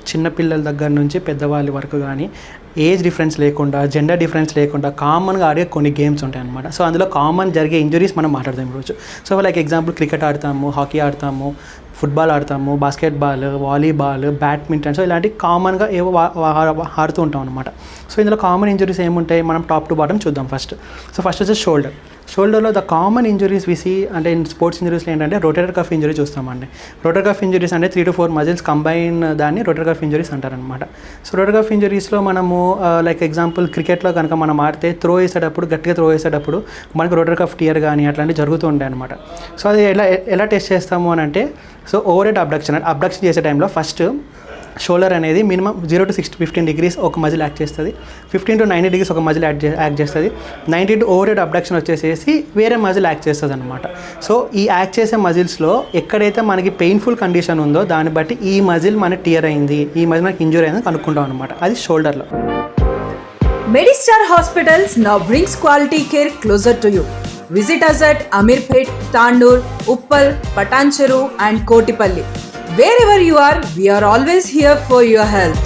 చిన్న పిల్లల దగ్గర నుంచి పెద్దవాళ్ళ వరకు కానీ ఏజ్ డిఫరెన్స్ లేకుండా, జెండర్ డిఫరెన్స్ లేకుండా కామన్గా ఆడే కొన్ని గేమ్స్ ఉంటాయి అన్నమాట. సో అందులో కామన్ జరిగే ఇంజురీస్ మనం మాట్లాడదాం ఈరోజు. సో లైక్ ఎగ్జాంపుల్ క్రికెట్ ఆడతాము, హాకీ ఆడతాము, ఫుట్బాల్ ఆడతాము, బాస్కెట్బాల్, వాలీబాల్, బ్యాడ్మింటన్. సో ఇలాంటి కామన్గా ఏవో ఆడుతూ ఉంటాం అనమాట. సో ఇందులో కామన్ ఇంజురీస్ ఏముంటాయి మనం టాప్ టు బాటమ్ చూద్దాం ఫస్ట్. సో ఫస్ట్ వచ్చేసి షోల్డర్లో ద కామన్ ఇంజురీస్ విసి అంటే స్పోర్ట్స్ ఇంజురీస్లో ఏంటంటే రొటేటర్ కఫ్ ఇంజురీ చూస్తామండి. రొటేటర్ కఫ్ ఇంజురీస్ అంటే 3 to 4 మజిల్స్ కంబైన్ దాన్ని రొటేటర్ కఫ్ ఇంజురీస్ అంటారనమాట. సో రొటేటర్ కఫ్ ఇంజురీస్లో మనము లైక్ ఎగ్జాంపుల్ క్రికెట్లో కనుక మనం ఆడితే గట్టిగా త్రో వేసేటప్పుడు మనకు రొటేటర్ కఫ్ టియర్ కానీ అట్లాంటివి జరుగుతూ ఉంటాయి అనమాట. సో అది ఎలా టెస్ట్ చేస్తాము అని అంటే, సో ఓవర్ హెడ్ అబ్డక్షన్ చేసే టైంలో ఫస్ట్ షోల్డర్ అనేది మినిమం 0 to 15 degrees ఒక మజిల్ యాక్ట్ చేస్తుంది, 15 to 90 degrees ఒక మజిల్ యాక్ట్ చేస్తుంది, 90 to ఓవర్ హెడ్ అబ్డక్షన్ వచ్చేసేసి వేరే మజిల్ యాక్ట్ చేస్తుంది అనమాట. సో ఈ యాక్ట్ చేసే మజిల్స్లో ఎక్కడైతే మనకి పెయిన్ఫుల్ కండిషన్ ఉందో దాన్ని బట్టి ఈ మజిల్ మనకి టియర్ అయింది, ఈ మజిల్ మనకి ఇంజూరీ అయింది కనుక్కుంటాం అనమాట. అది షోల్డర్లో. Medistar Hospitals now brings quality care closer to you. Visit us at Amirpet, Tandur, Uppal, Patancheru and Kotipalli. Wherever you are, we are always here for your health.